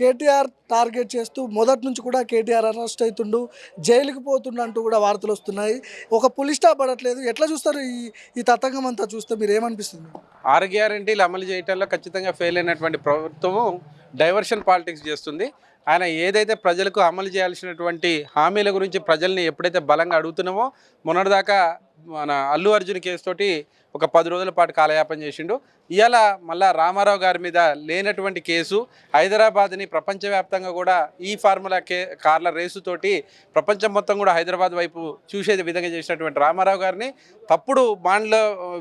KTR target చేస్తూ మొదటి నుంచి కూడా కేటీఆర్ అరెస్ట్ అవుతుండు, జైలుకి పోతుండు అంటూ కూడా వార్తలు వస్తున్నాయి. ఒక పులి స్టాప్ పడట్లేదు. ఎట్లా చూస్తారు ఈ ఈ తతంగం అంతా చూస్తే మీరు ఏమనిపిస్తుంది? 6 గ్యారెంటీలు అమలు చేయటంలో ఖచ్చితంగా ఫెయిల్ అయినటువంటి ప్రభుత్వము డైవర్షన్ పాలిటిక్స్ చేస్తుంది. ఆయన ఏదైతే ప్రజలకు అమలు చేయాల్సినటువంటి హామీల గురించి ప్రజల్ని ఎప్పుడైతే బలంగా అడుగుతున్నామో, మొన్నటిదాకా మన అల్లు అర్జున్ కేసు తోటి ఒక 10 రోజుల పాటు కాలయాపన చేసిండు. ఇవాళ మళ్ళా రామారావు గారి మీద లేనటువంటి కేసు, హైదరాబాద్ని ప్రపంచవ్యాప్తంగా కూడా ఈ ఫార్ములా కార్ల రేసుతోటి ప్రపంచం మొత్తం కూడా హైదరాబాద్ వైపు చూసేది విధంగా చేసినటువంటి రామారావు గారిని తప్పుడు బాండ్ల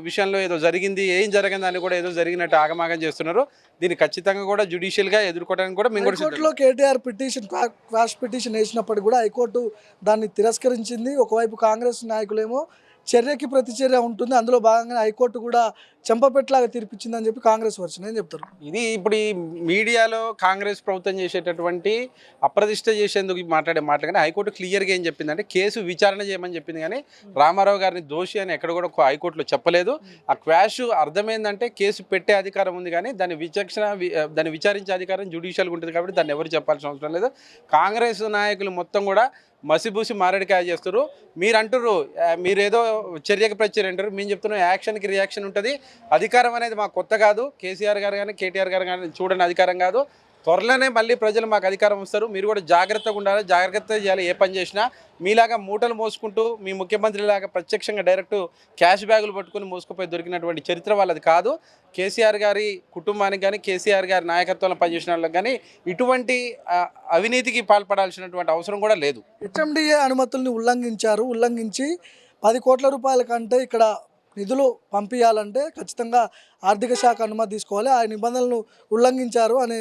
విషయంలో ఏదో జరిగింది, ఏం జరిగిందని కూడా ఏదో జరిగినట్టు ఆగమాగం చేస్తున్నారు. దీన్ని ఖచ్చితంగా కూడా జ్యుడిషియల్గా ఎదుర్కోవడానికి కూడా మేము హైకోర్టులో కేటీఆర్ పిటిషన్ క్వాష్ పిటిషన్ వేసినప్పుడు కూడా హైకోర్టు దాన్ని తిరస్కరించింది. ఒకవైపు కాంగ్రెస్ నాయకులేమో చర్యకి ప్రతిచర్య ఉంటుంది, అందులో భాగంగా హైకోర్టు కూడా చెంపపెట్టలాగా తీర్పిచ్చిందని చెప్పి కాంగ్రెస్ వర్షన్ ఏం చెప్తారు? ఇది ఇప్పుడు ఈ మీడియాలో కాంగ్రెస్ ప్రభుత్వం చేసేటటువంటి అప్రతిష్ట చేసేందుకు మాట్లాడే మాటలు కానీ హైకోర్టు క్లియర్గా ఏం చెప్పిందంటే కేసు విచారణ చేయమని చెప్పింది, కానీ రామారావు గారిని దోషి అని ఎక్కడ కూడా హైకోర్టులో చెప్పలేదు. ఆ క్వాష్ అర్థమైందంటే కేసు పెట్టే అధికారం ఉంది, కానీ దాన్ని విచారించే అధికారం జ్యుడిషియల్గా ఉంటుంది. కాబట్టి దాన్ని ఎవరు చెప్పాల్సిన అవసరం లేదు. కాంగ్రెస్ నాయకులు మొత్తం కూడా మసిబూసి మారేడుకాయ చేస్తారు. మీరు అంటారు మీరేదో చర్యకు ప్రతిచర్య అంటారు, మేము చెప్తున్నాం యాక్షన్కి రియాక్షన్ ఉంటుంది. అధికారం అనేది మాకు కొత్త కాదు. కేసీఆర్ గారు కానీ కేటీఆర్ గారు కానీ చూడని అధికారం కాదు. త్వరలోనే మళ్ళీ ప్రజలు మాకు అధికారం వస్తారు. మీరు కూడా జాగ్రత్తగా ఉండాలి, జాగ్రత్తగా చేయాలి. ఏ పని చేసినా మీలాగా మూటలు మోసుకుంటూ మీ ముఖ్యమంత్రిలాగా ప్రత్యక్షంగా డైరెక్ట్ క్యాష్ బ్యాగులు పట్టుకుని మోసుకుపోయి దొరికినటువంటి చరిత్ర వాళ్ళది కాదు. కేసీఆర్ గారి కుటుంబానికి కానీ కేసీఆర్ గారి నాయకత్వంలో పనిచేసిన వాళ్ళకి కానీ ఇటువంటి అవినీతికి పాల్పడాల్సినటువంటి అవసరం కూడా లేదు. హెచ్ఎండిఏ అనుమతుల్ని ఉల్లంఘించి 10 కోట్ల రూపాయల కంటే ఇక్కడ నిధులు పంపించాలంటే ఖచ్చితంగా ఆర్థిక శాఖ అనుమతి తీసుకోవాలి, ఆ నిబంధనలను ఉల్లంఘించారు అని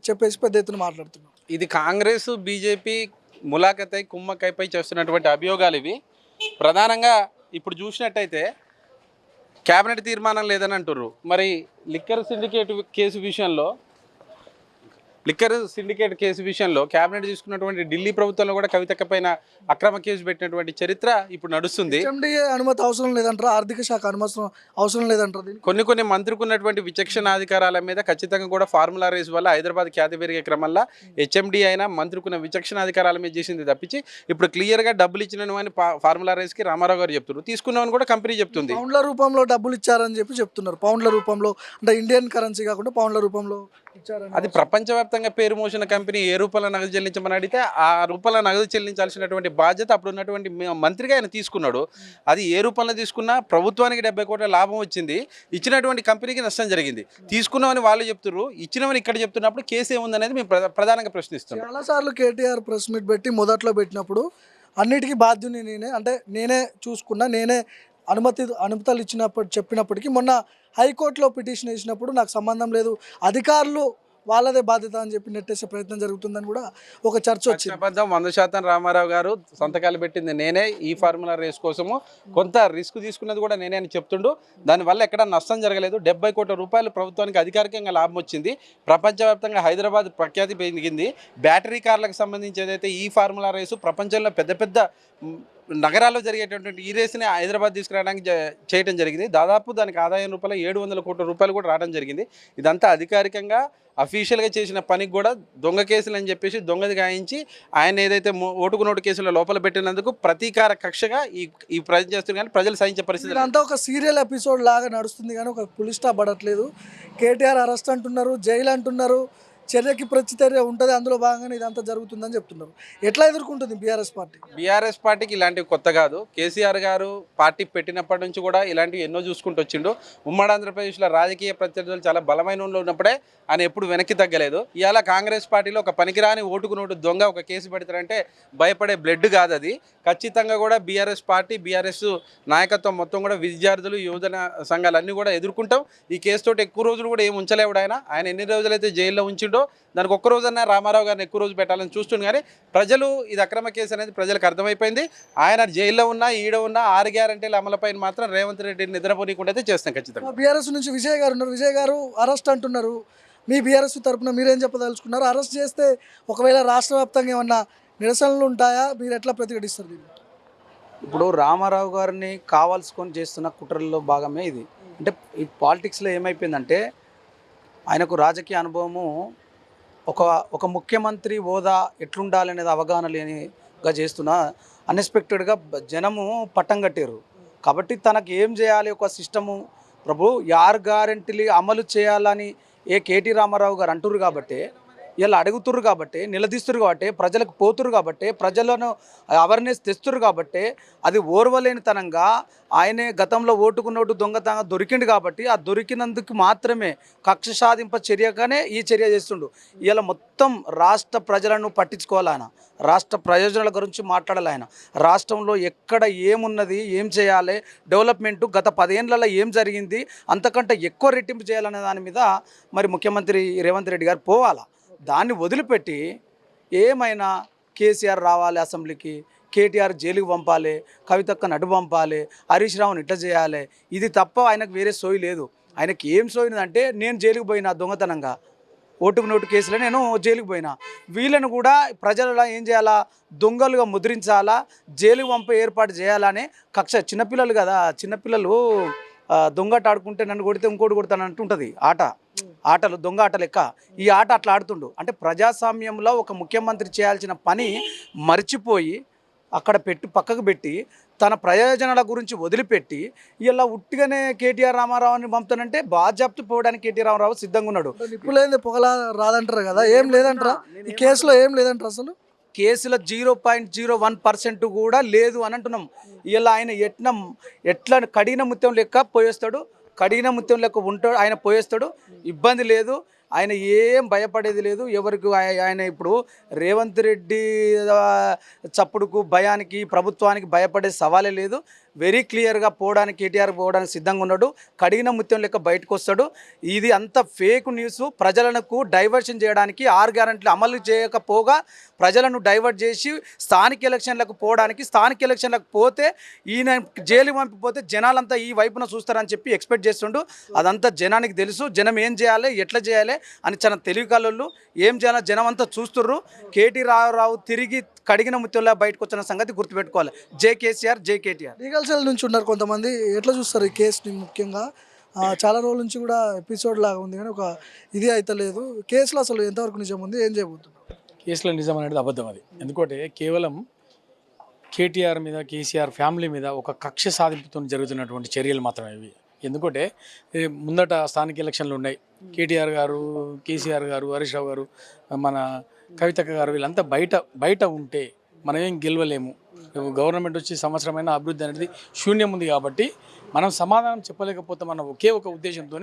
చెప్పేసి పెద్ద ఎత్తున మాట్లాడుతున్నారు. ఇది కాంగ్రెస్ బీజేపీ ములాఖతై కుమ్మక్కైపై చేస్తున్నటువంటి అభియోగాలు ఇవి. ప్రధానంగా ఇప్పుడు చూసినట్టయితే కేబినెట్ తీర్మానం లేదని అంటుర్రు. మరి లిక్కర్ సిండికేట్ కేసు విషయంలో కేబినెట్ తీసుకున్నటువంటి ఢిల్లీ ప్రభుత్వంలో కూడా కవితక్క పైన అక్రమ కేసు పెట్టినటువంటి చరిత్ర ఇప్పుడు నడుస్తుంది. హెచ్ఎండిఏ అనుమతి అవసరం లేదంటారా? ఆర్థిక శాఖ అనుమతి అవసరం లేదంటారు? కొన్ని మంత్రికి ఉన్నటువంటి విచక్షణ అధికారాల మీద ఖచ్చితంగా కూడా ఫార్ములా రేస్ వల్ల హైదరాబాద్ ఖ్యాతి పెరిగే క్రమంలో హెచ్ఎండి అయినా మంత్రికున్న విచక్షణ అధికారాల మీద చేసింది తప్పించి ఇప్పుడు క్లియర్గా డబ్బులు ఇచ్చినని ఫార్ములా రేస్కి రామారావు గారు చెప్తున్నారు. తీసుకున్నామని కూడా కంపెనీ చెప్తుంది. పౌండ్ల రూపంలో డబ్బులు ఇచ్చారని చెప్పి చెప్తున్నారు. పౌండ్ల రూపంలో అంటే ఇండియన్ కరెన్సీ కాకుండా పౌండ్ల రూపంలో ఇచ్చారని. అది ప్రపంచవ్యాప్తంగా పేరు మోసిన కంపెనీ ఏ రూపంలో నగదు చెల్లించమని అడిగితే ఆ రూపంలో నగదు చెల్లించాల్సినటువంటి బాధ్యత అప్పుడు ఉన్నటువంటి మంత్రిగా ఆయన తీసుకున్నాడు. అది ఏ రూపంలో తీసుకున్నా ప్రభుత్వానికి 70 కోట్ల లాభం వచ్చింది, ఇచ్చినటువంటి కంపెనీకి నష్టం జరిగింది. తీసుకున్నామని వాళ్ళు చెప్తున్నారు, ఇచ్చినామని ఇక్కడ చెప్తున్నప్పుడు కేసు ఏముందనేది మేము ప్రధానంగా ప్రశ్నిస్తున్నాం. చాలాసార్లు కేటీఆర్ ప్రెస్ మీట్ పెట్టి మొదట్లో పెట్టినప్పుడు అన్నిటికీ బాధ్యుని నేనే, అంటే నేనే చూసుకున్నా, నేనే అనుమతులు చెప్పినప్పటికీ మొన్న హైకోర్టులో పిటిషన్ వేసినప్పుడు నాకు సంబంధం లేదు, అధికారులు వాళ్ళదే బాధ్యత అని చెప్పి నెట్టేసే ప్రయత్నం జరుగుతుందని కూడా ఒక చర్చ వచ్చింది. 100% రామారావు గారు సంతకాలు పెట్టింది నేనే, ఈ ఫార్ములా రేస్ కోసము కొంత రిస్క్ తీసుకున్నది కూడా నేనే అని చెప్తుండు. దానివల్ల ఎక్కడ నష్టం జరగలేదు. 70 కోట్ల రూపాయలు ప్రభుత్వానికి అధికారికంగా లాభం వచ్చింది. ప్రపంచవ్యాప్తంగా హైదరాబాద్ ప్రఖ్యాతి పెరిగింది. బ్యాటరీ కార్లకు సంబంధించి ఏదైతే ఈ ఫార్ములా రేసు ప్రపంచంలో పెద్ద నగరాల్లో జరిగేటటువంటి ఈ రేసుని హైదరాబాద్ తీసుకురావడానికి చేయడం జరిగింది. దాదాపు దానికి ఆదాయం రూపాయలు 700 కోట్ల రూపాయలు కూడా రావడం జరిగింది. ఇదంతా అధికారికంగా అఫీషియల్గా చేసిన పనికి కూడా దొంగ కేసులు అని చెప్పేసి దొంగది గాయించి ఆయన ఏదైతే ఓటుకు నోటు కేసులో లోపల పెట్టినందుకు ప్రతీకార కక్షగా ఈ ప్రజలు చేస్తున్నారు. కానీ ప్రజలు సహించే పరిస్థితి అంతా ఒక సీరియల్ ఎపిసోడ్ లాగా నడుస్తుంది, కానీ ఒక పులి స్టాప్ పడట్లేదు. కేటీఆర్ అరెస్ట్ అంటున్నారు, జైలు అంటున్నారు, చర్యకి ప్రతిచర్య ఉంటుంది, అందులో భాగంగానే ఇదంతా జరుగుతుందని చెప్తున్నారు. ఎట్లా ఎదుర్కొంటుంది బీఆర్ఎస్ పార్టీకి ఇలాంటివి కొత్త కాదు. కేసీఆర్ గారు పార్టీ పెట్టినప్పటి నుంచి కూడా ఇలాంటివి ఎన్నో చూసుకుంటూ వచ్చిండు. ఉమ్మడి ఆంధ్రప్రదేశ్లో రాజకీయ ప్రత్యర్థులు చాలా బలమైన ఉన్నప్పుడే ఆయన ఎప్పుడు వెనక్కి తగ్గలేదు. ఇవాళ కాంగ్రెస్ పార్టీలో ఒక పనికిరాని ఓటుకు నోటు దొంగ ఒక కేసు పెడతారంటే భయపడే బ్లడ్ కాదు అది. ఖచ్చితంగా కూడా బీఆర్ఎస్ పార్టీ, బీఆర్ఎస్ నాయకత్వం మొత్తం కూడా విద్యార్థులు, యువజన సంఘాలన్నీ కూడా ఎదుర్కొంటాం. ఈ కేసుతో ఎక్కువ రోజులు కూడా ఏం ఉంచలేవుడు ఆయన ఎన్ని రోజులైతే జైల్లో ఉంచిండో దానికి ఒక్క రోజన్నా రామారావు గారిని ఎక్కువ రోజు పెట్టాలని చూస్తుంది. కానీ ప్రజలు ఇది అక్రమ కేసు అనేది ప్రజలకు అర్థమైపోయింది. ఆయన జైల్లో ఉన్నా ఈడ ఉన్నా 6 గ్యారెంటీల అమలుపైన మాత్రం రేవంత్ రెడ్డిని నిద్రపోనీకుండా చేస్తాం ఖచ్చితంగా. బీఆర్ఎస్ నుంచి విజయ్ గారు ఉన్నారు, విజయ్ గారు అరెస్ట్ అంటున్నారు. మీ బీఆర్ఎస్ తరఫున మీరేం చెప్పదలుచుకున్నారు? అరెస్ట్ చేస్తే ఒకవేళ రాష్ట్ర వ్యాప్తంగా ఏమన్నా నిరసనలు ఉంటాయా? మీరు ఎట్లా ప్రతిఘటిస్తారు దీన్ని? ఇప్పుడు రామారావు గారిని కావాల్సుకొని చేస్తున్న కుట్రల్లో భాగమే ఇది. అంటే ఈ పాలిటిక్స్లో ఏమైపోయిందంటే ఆయనకు రాజకీయ అనుభవము ఒక ఒక ముఖ్యమంత్రి హోదా ఎట్లుండాలి అనేది అవగాహన లేనిగా చేస్తున్నా అన్ఎక్స్పెక్టెడ్గా జనము పట్టం కట్టారు. కాబట్టి తనకు ఏం చేయాలి, ఒక సిస్టము ప్రభు 6 గ్యారెంటీలు అమలు చేయాలని కేటీ రామారావు గారు అంటున్నారు. కాబట్టి ఇలా అడుగుతుర్రు, కాబట్టి నిలదీస్తురు, కాబట్టి ప్రజలకు పోతురు, కాబట్టి ప్రజలను అవేర్నెస్ తెస్తురు, కాబట్టి అది ఓర్వలేనితనంగా ఆయనే గతంలో ఓటుకు నోటు దొంగతనంగా దొరికిండు. కాబట్టి ఆ దొరికినందుకు మాత్రమే కక్ష సాధింప చర్యగానే ఈ చర్య చేస్తుండు. ఇలా మొత్తం రాష్ట్ర ప్రజలను పట్టించుకోవాలి ఆయన, రాష్ట్ర ప్రయోజనాల గురించి మాట్లాడాలి ఆయన. రాష్ట్రంలో ఎక్కడ ఏమున్నది, ఏం చేయాలి, డెవలప్మెంటు గత 10 ఏళ్లలో ఏం జరిగింది, అంతకంటే ఎక్కువ రెట్టింపు చేయాలనే దాని మీద మరి ముఖ్యమంత్రి రేవంత్ రెడ్డి గారు పోవాలా. దాన్ని వదిలిపెట్టి ఏమైనా కేసీఆర్ రావాలి అసెంబ్లీకి, కేటీఆర్ జైలుకి పంపాలి, కవితక్కని అడ్డు పంపాలి, హరీష్ రావుని ఇట్లా చేయాలి, ఇది తప్ప ఆయనకు వేరే సోయి లేదు. ఆయనకి ఏం సోయినదంటే, నేను జైలుకి పోయినా దొంగతనంగా, ఓటుకు నోటు కేసులో నేను జైలుకి పోయినా, వీళ్ళను కూడా ప్రజలలో ఏం చేయాలా, దొంగలుగా ముద్రించాలా, జైలుకి పంపే ఏర్పాటు చేయాలని కక్ష. చిన్నపిల్లలు కదా, చిన్నపిల్లలు దొంగట ఆడుకుంటే నన్ను కొడితే ఇంకోటి కొడతాను అంటుంటుంది ఆటలు, దొంగ ఆట లెక్క ఈ ఆట అట్లా ఆడుతుండు. అంటే ప్రజాస్వామ్యంలో ఒక ముఖ్యమంత్రి చేయాల్సిన పని మర్చిపోయి అక్కడ పక్కకు పెట్టి తన ప్రయోజనాల గురించి వదిలిపెట్టి ఇలా ఉట్టిగానే కేటీఆర్ రామారావుని పంపుతానంటే బాధ్యత పోవడానికి కేటీ రామారావు సిద్ధంగా ఉన్నాడు. నిప్పులేంది పొగలా రాదంటారు కదా, ఏం లేదంటారా ఈ కేసులో? ఏం లేదంటారు అసలు కేసులో 0.01% కూడా లేదు అని అంటున్నాం. ఇలా ఆయన ఎట్లా కడిగిన ముత్యం లెక్క పోయేస్తాడు, కడిగిన ముత్యం లెక్క ఉంటాడు ఆయన, పోయేస్తాడు, ఇబ్బంది లేదు. ఆయన ఏం భయపడేది లేదు ఎవరికి. ఆయన ఇప్పుడు రేవంత్ రెడ్డి చప్పుడుకు భయానికి ప్రభుత్వానికి భయపడే సవాలే లేదు. వెరీ క్లియర్గా పోవడానికి, కేటీఆర్ పోవడానికి సిద్ధంగా ఉన్నాడు. కడిగిన ముత్యం లెక్క బయటకు వస్తాడు. ఇది అంత ఫేక్ న్యూస్. ప్రజలకు డైవర్షన్ చేయడానికి 6 గ్యారెంటీలు అమలు చేయకపోగా ప్రజలను డైవర్ట్ చేసి స్థానిక ఎలక్షన్లకు పోవడానికి, స్థానిక ఎలక్షన్లకు పోతే ఈయన జైలు పంపిపోతే జనాలంతా ఈ వైపున చూస్తారని చెప్పి ఎక్స్పెక్ట్ చేస్తుండు. అదంతా జనానికి తెలుసు. జనం ఏం చేయాలి, ఎట్లా చేయాలి అని చాలా తెలివికల్లో ఏం చేయాలో జనం అంతా చూస్తుర్రు. కేటీ రామారావు తిరిగి కడిగిన ముత్యంలో బయటకు వచ్చిన సంగతి గుర్తుపెట్టుకోవాలి. జై కేసీఆర్, జై కేటీఆర్. లీగల్ సెల్ నుంచి ఉన్నారు కొంతమంది, ఎట్లా చూస్తారు ఈ కేసుని? ముఖ్యంగా చాలా రోజుల నుంచి కూడా ఎపిసోడ్ లాగా ఉంది, కానీ ఒక ఇది అయితే లేదు. కేసులో అసలు ఎంతవరకు నిజం ఉంది, ఏం చేయబోతున్నారు? కేసులో నిజం అనేది అబద్ధం. అది ఎందుకంటే కేవలం కేటీఆర్ మీద, కేసీఆర్ ఫ్యామిలీ మీద ఒక కక్ష సాధింపుతో జరుగుతున్నటువంటి చర్యలు మాత్రమే ఇవి. ఎందుకంటే ముందట స్థానిక ఎలక్షన్లు ఉన్నాయి. కేటీఆర్ గారు, కేసీఆర్ గారు, హరీష్ రావు గారు, మన కవితక్క గారు వీళ్ళంతా బయట ఉంటే మనం ఏం గెలవలేము. గవర్నమెంట్ వచ్చి సంవత్సరమైన అభివృద్ధి అనేది శూన్యం ఉంది. కాబట్టి మనం సమాధానం చెప్పలేకపోతే మన ఒకే ఒక ఉద్దేశంతో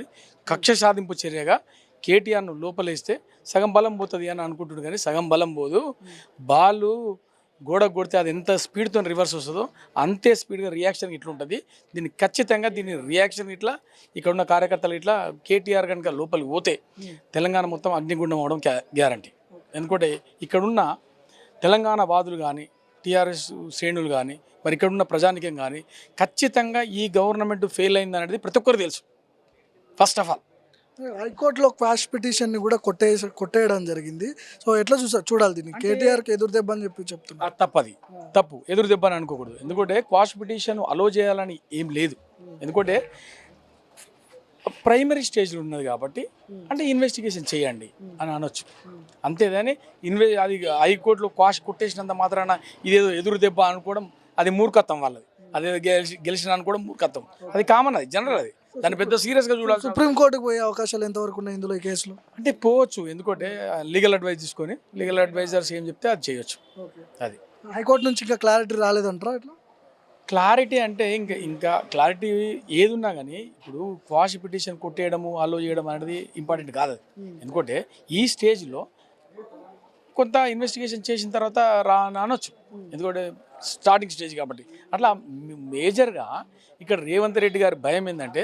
కక్ష సాధింపు చర్యగా కేటీఆర్ను లోపలేస్తే సగం బలం పోతుంది అని అనుకుంటున్నాడు. కానీ సగం బలం పోదు. బాలు గోడ కొడితే అది ఎంత స్పీడ్తో రివర్స్ వస్తుందో అంతే స్పీడ్గా రియాక్షన్ ఇట్లా ఉంటుంది. దీన్ని ఖచ్చితంగా రియాక్షన్ ఇట్లా ఇక్కడ ఉన్న కార్యకర్తలు ఇట్లా కేటీఆర్ కనుక లోపలికి పోతే తెలంగాణ మొత్తం అగ్నిగుండం అవడం గ్యారంటీ. ఎందుకంటే ఇక్కడున్న తెలంగాణ వాదులు కానీ, టీఆర్ఎస్ శ్రేణులు కానీ, మరి ఇక్కడున్న ప్రజానికం కానీ ఖచ్చితంగా ఈ గవర్నమెంట్ ఫెయిల్ అయింది అనేది ప్రతి ఒక్కరు తెలుసు. ఫస్ట్ ఆఫ్ ఆల్ హైకోర్టులో క్వాష్ పిటిషన్ని కూడా కొట్టేయడం జరిగింది. సో ఎట్లా చూడాలి దీన్ని? కేటీఆర్కి ఎదురు దెబ్బ అని చెప్తున్నారు. తప్పు ఎదురు దెబ్బ అని అనుకోకూడదు. ఎందుకంటే క్వాష్ పిటిషన్ అలో చేయాలని ఏం లేదు. ఎందుకంటే ప్రైమరీ స్టేజ్లో ఉన్నది కాబట్టి అంటే ఇన్వెస్టిగేషన్ చేయండి అని అనొచ్చు. అంతేగాని అది హైకోర్టులో క్వాష్ కొట్టేసినంత మాత్రాన ఇదేదో ఎదురు దెబ్బ అనుకోవడం అది మూర్ఖత్వం వాళ్ళది. అదే గెలిచిన అనుకోవడం మూర్ఖత్వం. అది కామన్, అది జనరల్. అది దాన్ని పెద్ద సీరియస్గా చూడాలి. సుప్రీంకోర్టుకు పోయే అవకాశాలు ఎంతవరకు ఉన్నాయి ఇందులో ఈ కేసులో? అంటే పోవచ్చు. ఎందుకంటే లీగల్ అడ్వైజ్ తీసుకొని లీగల్ అడ్వైజర్స్ ఏం చెప్తే అది చేయొచ్చు. అది హైకోర్టు నుంచి ఇంకా క్లారిటీ రాలేదంటారా? ఇట్లా క్లారిటీ అంటే ఇంకా క్లారిటీ ఏది ఉన్నా కానీ ఇప్పుడు క్వాష్ పిటిషన్ కొట్టేయడము, అలో చేయడం అనేది ఇంపార్టెంట్ కాదు. ఎందుకంటే ఈ స్టేజ్లో కొంత ఇన్వెస్టిగేషన్ చేసిన తర్వాత అనొచ్చు. ఎందుకంటే స్టార్టింగ్ స్టేజ్ కాబట్టి. అట్లా మేజర్గా ఇక్కడ రేవంత్ రెడ్డి గారి భయం ఏంటంటే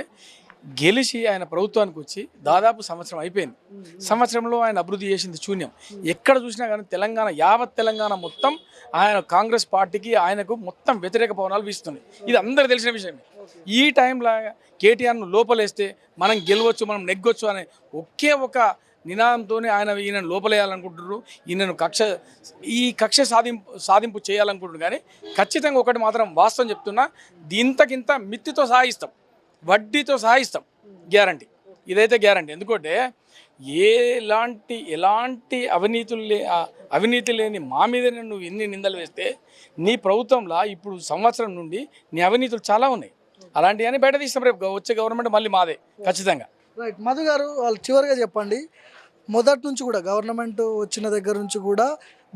గెలిచి ఆయన ప్రభుత్వానికి వచ్చి దాదాపు సంవత్సరం అయిపోయింది. సంవత్సరంలో ఆయన అభివృద్ధి చేసింది శూన్యం. ఎక్కడ చూసినా కానీ యావత్ తెలంగాణ మొత్తం ఆయన కాంగ్రెస్ పార్టీకి, ఆయనకు మొత్తం వ్యతిరేక పవనాలు వీస్తున్నాయి. ఇది అందరికీ తెలిసిన విషయమే. ఈ టైంలో కేటీఆర్ను లోపలేస్తే మనం గెలవచ్చు, మనం నెగ్గొచ్చు అనే ఒకే ఒక నినాదంతో ఈయనను లోపలేయాలనుకుంటున్నారు. ఈయనను కక్ష సాధింపు చేయాలనుకుంటున్నారు. కానీ ఖచ్చితంగా ఒకటి మాత్రం వాస్తవం చెప్తున్నా, ఇంతకింత మిత్తితో సహాయిస్తాం, వడ్డీతో సహాయిస్తాం, గ్యారంటీ. ఇదైతే గ్యారంటీ. ఎందుకంటే ఎలాంటి అవినీతి లేని మా మీదనే నువ్వు ఎన్ని నిందలు వేస్తే నీ ప్రభుత్వంలో ఇప్పుడు సంవత్సరం నుండి నీ అవినీతులు చాలా ఉన్నాయి. అలాంటివన్నీ బయట తీస్తాం. రేపు వచ్చే గవర్నమెంట్ మళ్ళీ మాదే ఖచ్చితంగా. రైట్. మధు గారు, వాళ్ళు చివరిగా చెప్పండి, మొదటి నుంచి కూడా గవర్నమెంట్ వచ్చిన దగ్గర నుంచి కూడా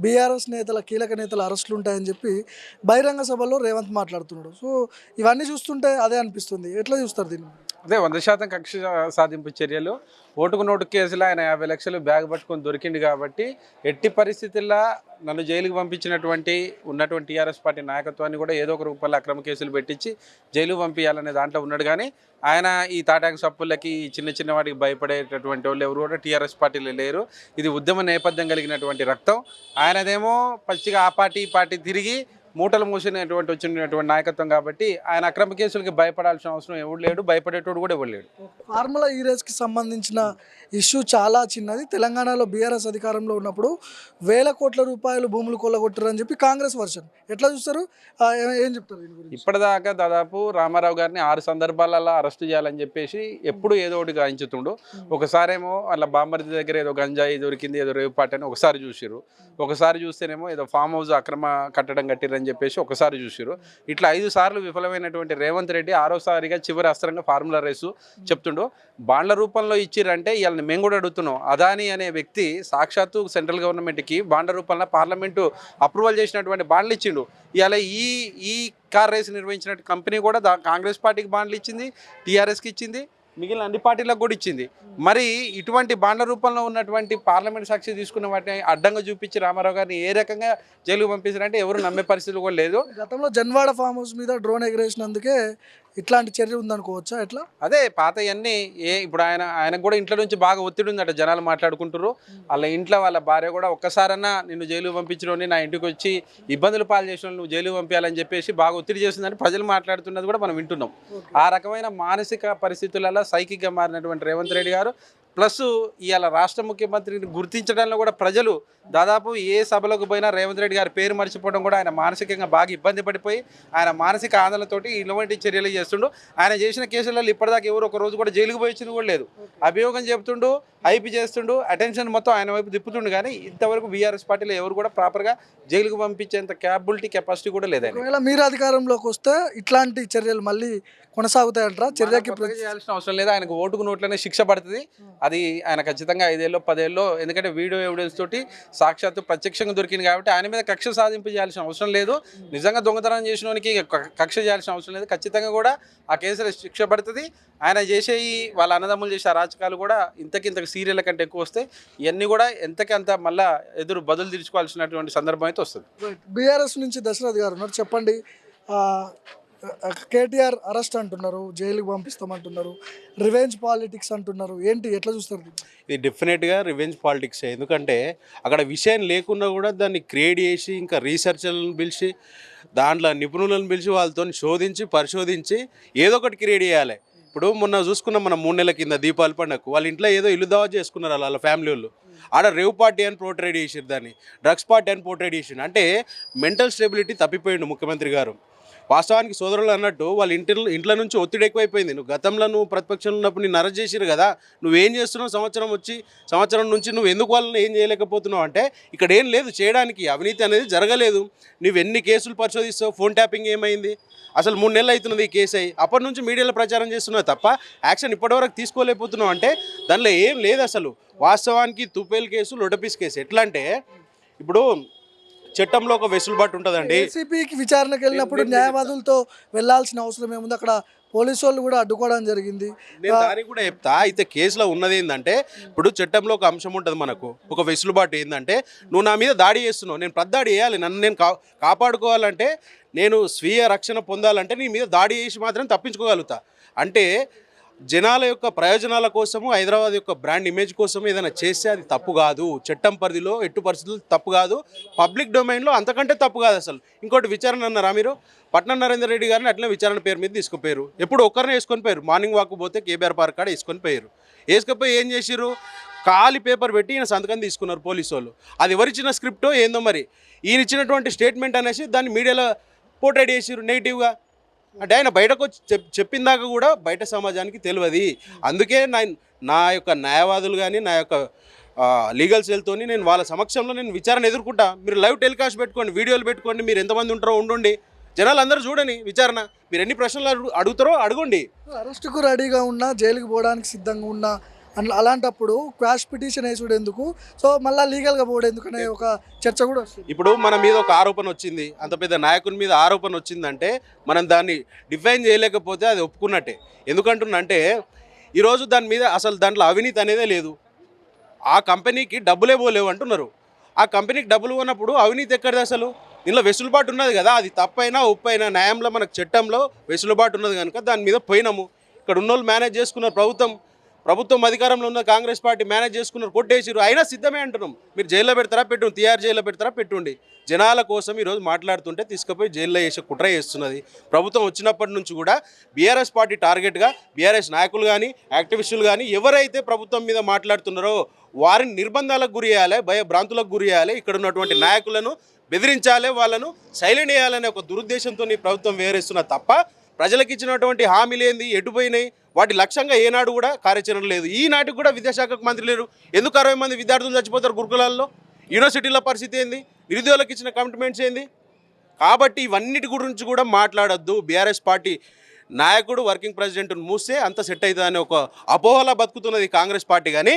బీఆర్ఎస్ నేతల కీలక నేతల అరెస్టులు ఉంటాయని చెప్పి బహిరంగ సభలో రేవంత్ మాట్లాడుతున్నాడు. సో ఇవన్నీ చూస్తుంటే అదే అనిపిస్తుంది. ఎట్లా చూస్తారు దీన్ని? అదే 100% కక్ష సాధింపు చర్యలు. ఓటుకు నోటు కేసులో ఆయన 50 లక్షలు బ్యాగ్ పట్టుకొని దొరికింది కాబట్టి ఎట్టి పరిస్థితుల్లో నన్ను జైలుకు పంపించినటువంటి ఉన్నటువంటి టీఆర్ఎస్ పార్టీ నాయకత్వాన్ని కూడా ఏదో ఒక రూపంలో అక్రమ కేసులు పెట్టించి జైలుకు పంపించాలనే దాంట్లో ఉన్నాడు. కానీ ఆయన ఈ తాటాకు సప్పులకి చిన్న వాటికి భయపడేటటువంటి వాళ్ళు ఎవరు కూడా టీఆర్ఎస్ పార్టీలో లేరు. ఇది ఉద్యమ నేపథ్యం కలిగినటువంటి రక్తం. ఆయనదేమో పచ్చిగా ఆ పార్టీ ఈ పార్టీ తిరిగి మూటలు మూసినటువంటి వచ్చినటువంటి నాయకత్వం కాబట్టి ఆయన అక్రమ కేసులకి భయపడాల్సిన అవసరం ఎవడు లేడు, భయపడేటోడు కూడా ఎవడు లేడు. ఫార్ములా ఈ రేస్కి సంబంధించిన ఇష్యూ చాలా చిన్నది. తెలంగాణలో బీఆర్ఎస్ అధికారంలో ఉన్నప్పుడు వేల కోట్ల రూపాయలు భూములు కొల్లగొట్టారని చెప్పి కాంగ్రెస్ వర్షన్. ఎట్లా చూస్తారు? ఏం చెప్తారు దీని గురించి? ఇప్పటిదాకా దాదాపు రామారావు గారిని 6 సందర్భాలలో అరెస్టు చేయాలని చెప్పేసి ఎప్పుడు ఏదో ఒకటి గాయించుతుండు. ఒకసారేమో వాళ్ళ బామ్మర్ది దగ్గర ఏదో గంజాయి దొరికింది, ఏదో రేవు పాట అని ఒకసారి చూసిరు. ఒకసారి చూస్తేనేమో ఏదో ఫామ్ హౌస్ అక్రమ కట్టడం కట్టిరని చెప్పేసి ఒకసారి చూసిరు. ఇట్లా 5 సార్లు విఫలమైనటువంటి రేవంత్ రెడ్డి 6వసారిగా చివరి అస్త్రంగా ఫార్ములా రేసు చెప్తుండు. బాండ్ల రూపంలో ఇచ్చిరంటే ఇవాళ మేము కూడా అడుగుతున్నాం. అదానీ అనే వ్యక్తి సాక్షాత్తు సెంట్రల్ గవర్నమెంట్కి బాండ్ల రూపంలో పార్లమెంటు అప్రూవల్ చేసినటువంటి బాండ్లు ఇచ్చిండు. ఇవాళ ఈ కార్ రేసు నిర్వహించిన కంపెనీ కూడా కాంగ్రెస్ పార్టీకి బాండ్లు ఇచ్చింది, టీఆర్ఎస్కి ఇచ్చింది, మిగిలిన అన్ని పార్టీలకు కూడా ఇచ్చింది. మరి ఇటువంటి బాండ్ల రూపంలో ఉన్నటువంటి పార్లమెంట్ సాక్షి తీసుకున్న వాటిని అడ్డంగా చూపించి రామారావు గారిని ఏ రకంగా జైలుకు పంపించారంటే ఎవరు నమ్మే పరిస్థితులు కూడా లేదు. గతంలో జన్వాడ ఫామ్ హౌస్ మీద డ్రోన్ ఎగరేసినందుకే ఇట్లాంటి చర్య ఉందనుకోవచ్చా? ఎట్లా? అదే పాతయన్నీ ఇప్పుడు ఆయనకు కూడా ఇంట్లో నుంచి బాగా ఒత్తిడి ఉందట. జనాలు మాట్లాడుకుంటారు. వాళ్ళ ఇంట్లో వాళ్ళ భార్య కూడా ఒక్కసారన్నా నిన్ను జైలు పంపించడం, నా ఇంటికి వచ్చి ఇబ్బందులు పాలు చేసిన నువ్వు జైలు పంపించాలని చెప్పేసి బాగా ఒత్తిడి చేస్తుందని ప్రజలు మాట్లాడుతున్నది కూడా మనం వింటున్నాం. ఆ రకమైన మానసిక పరిస్థితులలో సైకిక్గా మారినటువంటి రేవంత్ రెడ్డి గారు ప్లస్ ఇవాళ రాష్ట్ర ముఖ్యమంత్రిని గుర్తించడంలో కూడా ప్రజలు దాదాపు ఏ సభలకు పోయినా రేవంత్ రెడ్డి గారి పేరు మర్చిపోవడం కూడా ఆయన మానసికంగా బాగా ఇబ్బంది పడిపోయి ఆయన మానసిక ఆందోళనతోటి ఇటువంటి చర్యలు చేస్తుండు. ఆయన చేసిన కేసులలో ఇప్పటిదాకా ఎవరు ఒక రోజు కూడా జైలుకు పోయి వచ్చింది కూడా లేదు. అభియోగం చెప్తుండు, హైప్ చేస్తుండు, అటెన్షన్ మొత్తం ఆయన వైపు తిప్పుతుండు. కానీ ఇంతవరకు బీఆర్ఎస్ పార్టీలో ఎవరు కూడా ప్రాపర్గా జైలుకు పంపించేంత కెపాసిటీ కూడా లేదు. ఒకవేళ మీరు అధికారంలోకి వస్తే ఇట్లాంటి చర్యలు మళ్ళీ కొనసాగుతాయంటారా? చర్యకి చేయాల్సిన అవసరం లేదు. ఆయనకు ఓటుకు నోట్లనే శిక్ష పడుతుంది. అది ఆయన ఖచ్చితంగా 5 ఏళ్ళు 10 ఏళ్ళు, ఎందుకంటే వీడియో ఎవిడెన్స్ తోటి సాక్షాత్తు ప్రత్యక్షంగా దొరికింది కాబట్టి ఆయన మీద కక్ష సాధింపు చేయాల్సిన అవసరం లేదు. నిజంగా దొంగతనం చేసిన వానికి కక్ష చేయాల్సిన అవసరం లేదు. ఖచ్చితంగా కూడా ఆ కేసులో శిక్ష పడుతుంది. ఆయన చేసే వాళ్ళ అన్నదమ్ములు చేసే అరాచకాలు కూడా ఇంతకింత సీరియల్ కంటే ఎక్కువ వస్తాయి. ఇవన్నీ కూడా ఎంతకి అంత మళ్ళీ బదులు తీర్చుకోవాల్సినటువంటి సందర్భం అయితే వస్తుంది. బీఆర్ఎస్ నుంచి దశరథ్ గారు ఉన్నారు, చెప్పండి. కేటీఆర్ అరెస్ట్ అంటున్నారు, జైలుకి పంపిస్తామంటున్నారు, రివెంజ్ పాలిటిక్స్ అంటున్నారు. ఏంటి, ఎట్లా చూస్తారు? ఇది డెఫినెట్గా రివెంజ్ పాలిటిక్స్. ఎందుకంటే అక్కడ విషయం లేకుండా కూడా దాన్ని క్రియేట్ చేసి ఇంకా రీసెర్చర్లను పిలిచి దాంట్లో నిపుణులను పిలిచి వాళ్ళతో శోధించి పరిశోధించి ఏదో ఒకటి క్రియేట్ చేయాలి. ఇప్పుడు మొన్న చూసుకున్నాం మనం 3 నెలల కింద దీపావళి పండుగకు వాళ్ళ ఇంట్లో ఏదో ఇల్లు దావా చేసుకున్నారు వాళ్ళ ఫ్యామిలీ వాళ్ళు. ఆడ రేవ్ పార్టీ అని పోర్ట్రేట్ చేసారు, దాన్ని డ్రగ్స్ పార్టీ అని పోర్ట్రేట్ చేసిండు. అంటే మెంటల్ స్టెబిలిటీ తప్పిపోయిండు ముఖ్యమంత్రి గారు. వాస్తవానికి సోదరులు అన్నట్టు వాళ్ళ ఇంట్లో నుంచి ఒత్తిడి ఎక్కువైపోయింది. నువ్వు గతంలో నువ్వు ప్రతిపక్షంలో ఉన్నప్పుడు నిన్ను అరెస్ట్ చేసిరు కదా, నువ్వేం చేస్తున్నావు? సంవత్సరం నుంచి నువ్వు ఎందుకు వాళ్ళని ఏం చేయలేకపోతున్నావు అంటే ఇక్కడ ఏం లేదు చేయడానికి. అవినీతి అనేది జరగలేదు. నువ్వు ఎన్ని కేసులు పరిశోధిస్తావు? ఫోన్ ట్యాపింగ్ ఏమైంది? అసలు 3 నెలలు అవుతున్నది ఈ కేసు అయ్యి. అప్పటి నుంచి మీడియాలో ప్రచారం చేస్తున్నావు తప్ప యాక్షన్ ఇప్పటివరకు తీసుకోలేకపోతున్నావు. అంటే దానిలో ఏం లేదు అసలు. వాస్తవానికి తుపేల్ కేసు, లొడపీస్ కేసు ఎట్లా అంటే ఇప్పుడు చట్టంలో ఒక వెసులుబాటు ఉంటుందండి. ఏసీపీకి విచారణకు వెళ్ళినప్పుడు న్యాయవాదులతో వెళ్ళాల్సిన అవసరం ఏముంది? అక్కడ పోలీసు వాళ్ళు కూడా అడ్డుకోవడం జరిగింది. నేను దానికి కూడా చెప్తా. అయితే కేసులో ఉన్నది ఏంటంటే ఇప్పుడు చట్టంలో ఒక అంశం ఉంటుంది, మనకు ఒక వెసులుబాటు ఏంటంటే నువ్వు నా మీద దాడి చేస్తున్నావు, నేను ప్రతిదాడి చేయాలి, నన్ను నేను కాపాడుకోవాలంటే, నేను స్వీయ రక్షణ పొందాలంటే నీ మీద దాడి చేసి మాత్రం తప్పించుకోగలుగుతా. అంటే జనాల యొక్క ప్రయోజనాల కోసము, హైదరాబాద్ యొక్క బ్రాండ్ ఇమేజ్ కోసం ఏదైనా చేస్తే అది తప్పు కాదు. చట్టం పరిధిలో ఎట్టు పరిస్థితులు తప్పు కాదు, పబ్లిక్ డొమైన్లో అంతకంటే తప్పు కాదు అసలు. ఇంకోటి విచారణ అన్నారా మీరు? పట్నం నరేందర్ రెడ్డి గారిని అట్లనే విచారణ పేరు మీద తీసుకుపోయారు. ఎప్పుడు ఒక్కరిని వేసుకొని పోయారు. మార్నింగ్ వాక్ పోతే కేబీఆర్ పార్క్ కాడ వేసుకొని పోయారు. వేసుకపోయి ఏం చేసిరు? ఖాళీ పేపర్ పెట్టి ఈయన సంతకం తీసుకున్నారు పోలీసు వాళ్ళు. అది ఎవరిచ్చిన స్క్రిప్టో ఏందో మరి, ఈయన ఇచ్చినటువంటి స్టేట్మెంట్ అనేసి దాన్ని మీడియాలో పోర్ట్రేట్ చేసిరు నెగిటివ్గా. అంటే ఆయన బయటకు వచ్చి చెప్పిందాక కూడా బయట సమాజానికి తెలియదు. అందుకే నా యొక్క న్యాయవాదులు కానీ నా యొక్క లీగల్ సెల్తోని నేను వాళ్ళ సమక్షంలో నేను విచారణ ఎదుర్కొంటా. మీరు లైవ్ టెలికాస్ట్ పెట్టుకోండి, వీడియోలు పెట్టుకోండి, మీరు ఎంతమంది ఉంటారో ఉండండి, జనాలు అందరూ చూడని విచారణ. మీరు ఎన్ని ప్రశ్నలు అడుగుతారో అడగండి. అరెస్టుకు రెడీగా ఉన్నా, జైలుకి పోవడానికి సిద్ధంగా ఉన్నా అలాంటప్పుడు క్వాష్ పిటిషన్ వేసుడు ఎందుకు, సో మళ్ళీ లీగల్గా పోవడం ఎందుకు అనే ఒక చర్చ కూడా వస్తుంది. ఇప్పుడు మన మీద ఒక ఆరోపణ వచ్చింది, అంత పెద్ద నాయకుని మీద ఆరోపణ వచ్చిందంటే మనం దాన్ని డిఫైన్ చేయలేకపోతే అది ఒప్పుకున్నట్టే. ఎందుకంటున్నంటే ఈరోజు దాని మీద అసలు దాంట్లో అవినీతి అనేదే లేదు. ఆ కంపెనీకి డబ్బులే పోలేవు అంటున్నారు. ఆ కంపెనీకి డబ్బులు ఉన్నప్పుడు అవినీతి ఎక్కడిది అసలు? దీనిలో వెసులుబాటు ఉన్నది కదా, అది తప్పైనా ఒప్పైనా న్యాయంలో మనకు చట్టంలో వెసులుబాటు ఉన్నది కనుక దాని మీద పోయినాము. ఇక్కడ ఉన్నోళ్ళు మేనేజ్ చేసుకున్నారు, ప్రభుత్వం అధికారంలో ఉన్న కాంగ్రెస్ పార్టీ మేనేజ్ చేసుకున్నారు, కొట్టేసిరు, అయినా సిద్ధమే అంటున్నాం. మీరు జైల్లో పెడతారా పెట్టండి, తిహార్ జైల్లో పెడతారా పెట్టుండి. జనాల కోసం ఈరోజు మాట్లాడుతుంటే తీసుకుపోయి జైల్లో వేసే కుట్ర చేస్తున్నది ప్రభుత్వం. వచ్చినప్పటి నుంచి కూడా బీఆర్ఎస్ పార్టీ టార్గెట్గా బీఆర్ఎస్ నాయకులు కానీ యాక్టివిస్టులు కానీ ఎవరైతే ప్రభుత్వం మీద మాట్లాడుతున్నారో వారిని నిర్బంధాలకు గురి చేయాలి, భయభ్రాంతులకు గురి చేయాలి, ఇక్కడ ఉన్నటువంటి నాయకులను బెదిరించాలి, వాళ్ళను సైలెంట్ చేయాలనే ఒక దురుద్దేశంతో ఈ ప్రభుత్వం వేరేస్తున్న తప్ప ప్రజలకు ఇచ్చినటువంటి హామీలు ఏంది, ఎటుపోయినాయి, వాటి లక్ష్యంగా ఏనాడు కూడా కార్యాచరణ లేదు. ఈనాటికి కూడా విద్యాశాఖకు మంత్రి లేరు. ఎందుకు 60 మంది విద్యార్థులు చచ్చిపోతారు గురుకులాల్లో? యూనివర్సిటీల పరిస్థితి ఏంది? నిరుద్యోగులకు ఇచ్చిన కమిట్మెంట్స్ ఏంది? కాబట్టి ఇవన్నిటి గురించి కూడా మాట్లాడొద్దు. బీఆర్ఎస్ పార్టీ నాయకుడు వర్కింగ్ ప్రెసిడెంట్ను మూస్తే అంత సెట్ అవుతుందని ఒక అపోహలా బతుకుతున్నది కాంగ్రెస్ పార్టీ. కానీ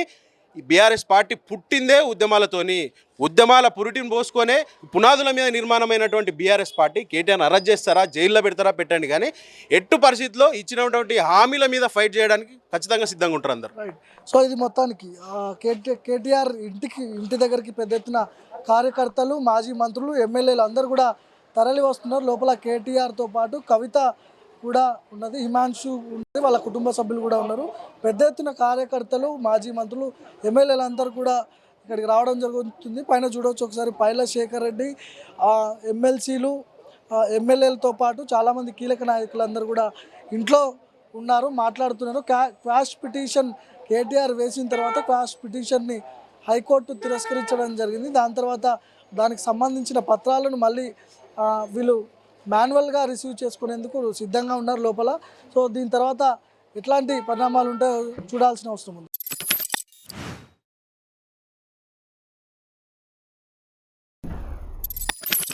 బీఆర్ఎస్ పార్టీ పుట్టిందే ఉద్యమాలతోని, ఉద్యమాల పురిటిని పోసుకొనే పునాదుల మీద నిర్మాణమైనటువంటి బీఆర్ఎస్ పార్టీ కేటీఆర్ని అరెస్ట్ చేస్తారా, జైల్లో పెడతారా పెట్టండి, కానీ ఎట్టు పరిస్థితిలో ఇచ్చినటువంటి హామీల మీద ఫైట్ చేయడానికి ఖచ్చితంగా సిద్ధంగా ఉంటారు అందరు. రైట్. సో ఇది మొత్తానికి కేటీఆర్ ఇంటి దగ్గరికి పెద్ద ఎత్తున కార్యకర్తలు, మాజీ మంత్రులు, ఎమ్మెల్యేలు అందరూ కూడా తరలి వస్తున్నారు. లోపల కేటీఆర్తో పాటు కవిత కూడా ఉన్నది, హిమాంశు ఉన్నది, వాళ్ళ కుటుంబ సభ్యులు కూడా ఉన్నారు. పెద్ద ఎత్తున కార్యకర్తలు, మాజీ మంత్రులు, ఎమ్మెల్యేలు అందరూ కూడా ఇక్కడికి రావడం జరుగుతుంది. పైన చూడవచ్చు ఒకసారి పైల శేఖర్ రెడ్డి, ఎమ్మెల్సీలు, ఎమ్మెల్యేలతో పాటు చాలామంది కీలక నాయకులందరూ కూడా ఇంట్లో ఉన్నారు, మాట్లాడుతున్నారు. క్వాష్ పిటిషన్ కేటీఆర్ వేసిన తర్వాత క్వాష్ పిటిషన్ని హైకోర్టు తిరస్కరించడం జరిగింది. దాని తర్వాత దానికి సంబంధించిన పత్రాలను మళ్ళీ వీళ్ళు మాన్యువల్గా రిసీవ్ చేసుకునేందుకు సిద్ధంగా ఉన్నారు లోపల. సో దీని తర్వాత ఎట్లాంటి పరిణామాలు ఉంటాయో చూడాల్సిన అవసరం ఉంది.